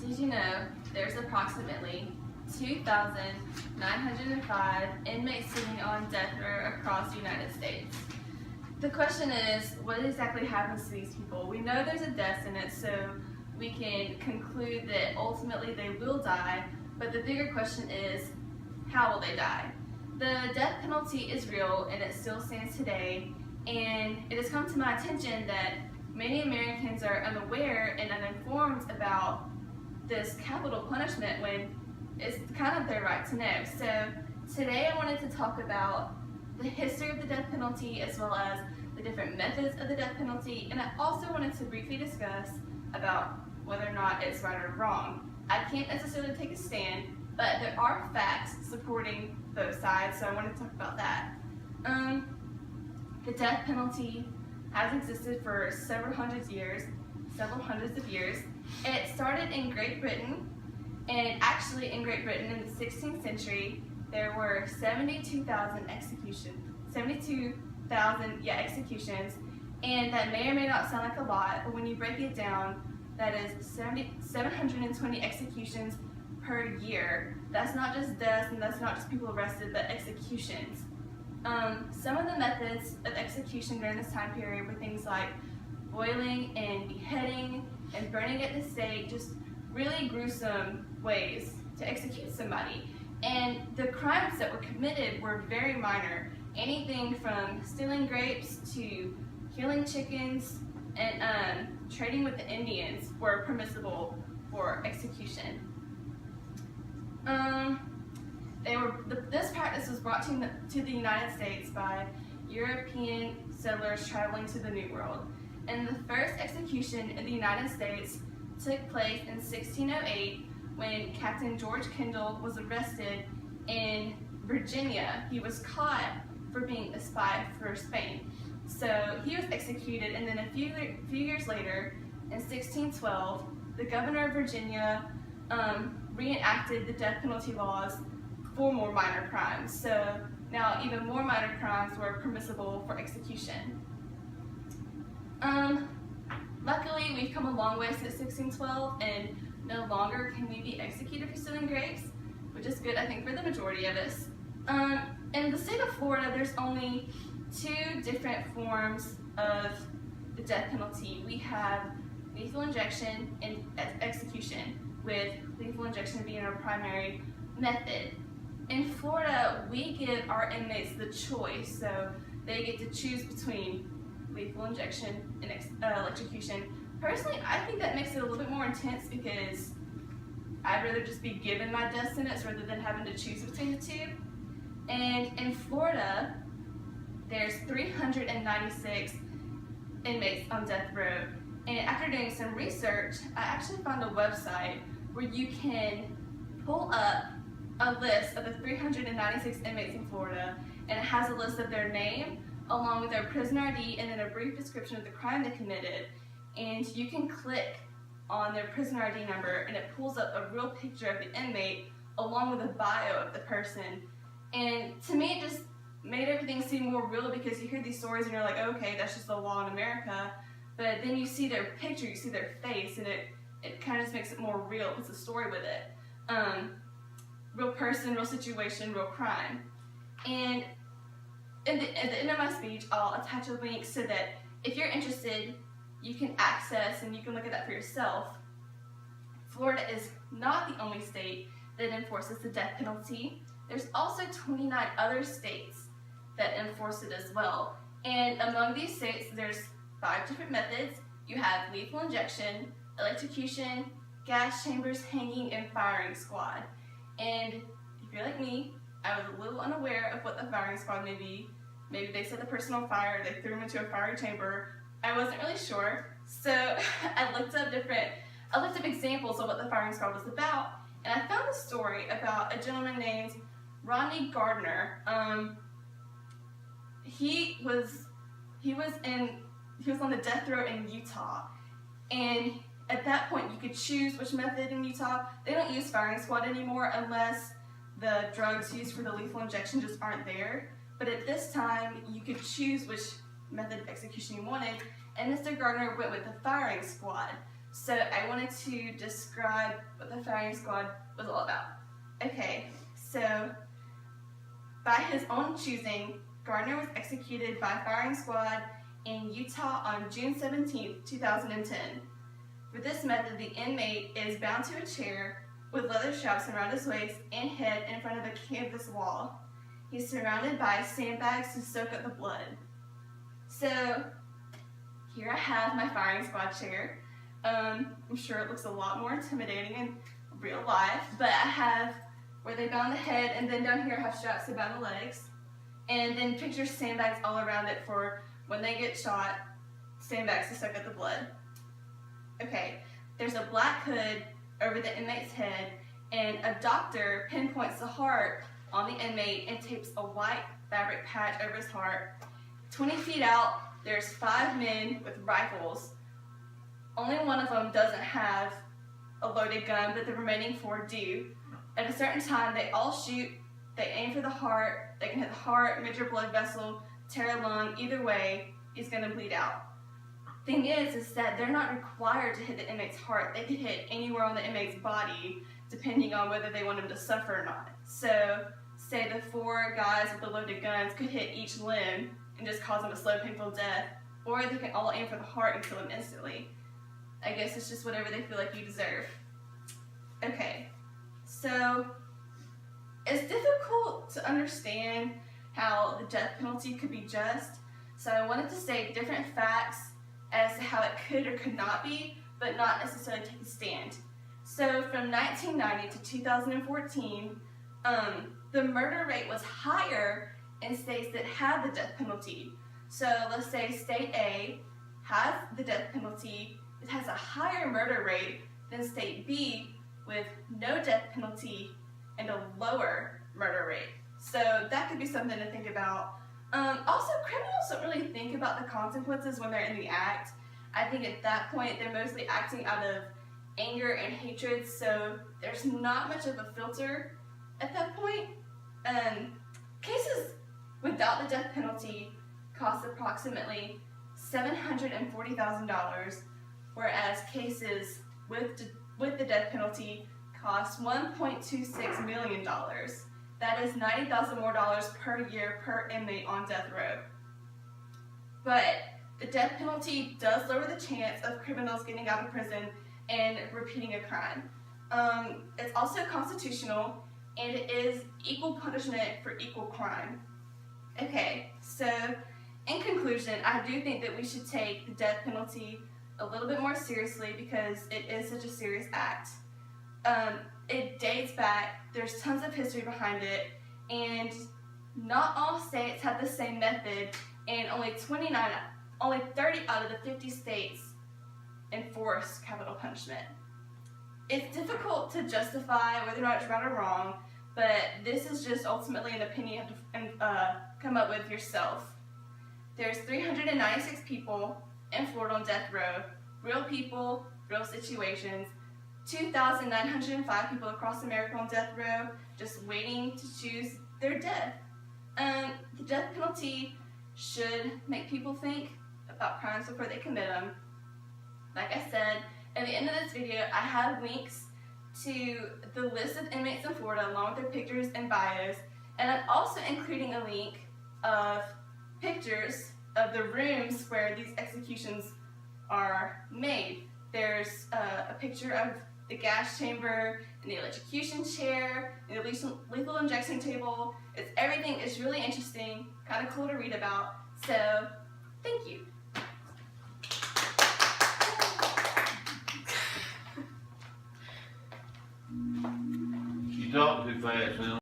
Did you know there's approximately 2,905 inmates sitting on death row across the United States? The question is, what exactly happens to these people? We know there's a death sentence, so we can conclude that ultimately they will die, but the bigger question is, how will they die? The death penalty is real and it still stands today, and it has come to my attention that many Americans are unaware and uninformed about this capital punishment when it's kind of their right to know. So today I wanted to talk about the history of the death penalty as well as the different methods of the death penalty, and I also wanted to briefly discuss about whether or not it's right or wrong. I can't necessarily take a stand, but there are facts supporting both sides, so I wanted to talk about that. The death penalty has existed for several hundreds of years. It started in Great Britain, and actually in Great Britain in the 16th century, there were 72,000 executions, and that may or may not sound like a lot, but when you break it down, that is 720 executions per year. That's not just deaths, and that's not just people arrested, but executions. Some of the methods of execution during this time period were things like boiling and beheading and burning at the stake, just really gruesome ways to execute somebody. And the crimes that were committed were very minor. Anything from stealing grapes to killing chickens and trading with the Indians were permissible for execution. This practice was brought to the United States by European settlers traveling to the New World. And the first execution in the United States took place in 1608 when Captain George Kendall was arrested in Virginia. He was caught for being a spy for Spain. So he was executed, and then a few years later, in 1612, the governor of Virginia reenacted the death penalty laws for more minor crimes. So now even more minor crimes were permissible for execution. Luckily, we've come a long way since 1612, and no longer can we be executed for stealing grapes, which is good, I think, for the majority of us. In the state of Florida, there's only two different forms of the death penalty. We have lethal injection and execution, with lethal injection being our primary method. In Florida, we give our inmates the choice, so they get to choose between lethal injection and electrocution. Personally, I think that makes it a little bit more intense because I'd rather just be given my death sentence rather than having to choose between the two. And in Florida, there's 396 inmates on death row. And after doing some research, I actually found a website where you can pull up a list of the 396 inmates in Florida, and it has a list of their name along with their prisoner ID and then a brief description of the crime they committed. And you can click on their prisoner ID number and it pulls up a real picture of the inmate along with a bio of the person. And to me, it just made everything seem more real because you hear these stories and you're like, okay, that's just the law in America. But then you see their picture, you see their face, and it kind of just makes it more real, puts a story with it. Real person, real situation, real crime. And at the end of my speech, I'll attach a link so that if you're interested, you can access and you can look at that for yourself. Florida is not the only state that enforces the death penalty. There's also 29 other states that enforce it as well. And among these states, there's 5 different methods. You have lethal injection, electrocution, gas chambers, hanging, and firing squad. And if you're like me, I was a little unaware of what the firing squad may be. Maybe they set the person on fire, they threw him into a fiery chamber. I wasn't really sure, so I looked up examples of what the firing squad was about, and I found a story about a gentleman named Rodney Gardner. He was on the death row in Utah, and at that point you could choose which method in Utah. They don't use firing squad anymore unless the drugs used for the lethal injection just aren't there. But at this time, you could choose which method of execution you wanted, and Mr. Gardner went with the firing squad. So I wanted to describe what the firing squad was all about. Okay, so by his own choosing, Gardner was executed by firing squad in Utah on June 17, 2010. For this method, the inmate is bound to a chair with leather straps around his waist and head in front of a canvas wall. He's surrounded by sandbags to soak up the blood. So here I have my firing squad chair. I'm sure it looks a lot more intimidating in real life, but I have where they bound the head, and then down here I have straps to bound the legs, and then picture sandbags all around it for when they get shot, sandbags to soak up the blood. Okay, there's a black hood over the inmate's head, and a doctor pinpoints the heart on the inmate and tapes a white fabric patch over his heart. 20 feet out, there's 5 men with rifles. Only one of them doesn't have a loaded gun, but the remaining 4 do. At a certain time, they all shoot, they aim for the heart, they can hit the heart, major blood vessel, tear a lung, either way, he's gonna bleed out. Thing is that they're not required to hit the inmate's heart. They could hit anywhere on the inmate's body, depending on whether they want him to suffer or not. So, say the 4 guys with the loaded guns could hit each limb and just cause them a slow, painful death, or they can all aim for the heart and kill him instantly. I guess it's just whatever they feel like you deserve. Okay, so it's difficult to understand how the death penalty could be just, so I wanted to state different facts as to how it could or could not be, but not necessarily take a stand. So from 1990 to 2014, the murder rate was higher in states that had the death penalty. So let's say state A has the death penalty, it has a higher murder rate than state B with no death penalty and a lower murder rate. So that could be something to think about. Also, criminals don't really think about the consequences when they're in the act. I think at that point they're mostly acting out of anger and hatred, so there's not much of a filter at that point. Cases without the death penalty cost approximately $740,000, whereas cases with the death penalty cost $1.26 million. That is $90,000 more per year per inmate on death row. But the death penalty does lower the chance of criminals getting out of prison and repeating a crime. It's also constitutional, and it is equal punishment for equal crime. Okay, so in conclusion, I do think that we should take the death penalty a little bit more seriously because it is such a serious act. It dates back, there's tons of history behind it, and not all states have the same method, and only 30 out of the 50 states enforce capital punishment. It's difficult to justify whether or not it's right or wrong, but this is just ultimately an opinion you have to come up with yourself. There's 396 people in Florida on death row, real people, real situations, 2,905 people across America on death row just waiting to choose their death. The death penalty should make people think about crimes before they commit them. Like I said, at the end of this video, I have links to the list of inmates in Florida along with their pictures and bios, and I'm also including a link of pictures of the rooms where these executions are made. There's a picture of the gas chamber, and the electrocution chair, and the lethal injection table. Everything is really interesting, kind of cool to read about, so thank you. You talk too fast now.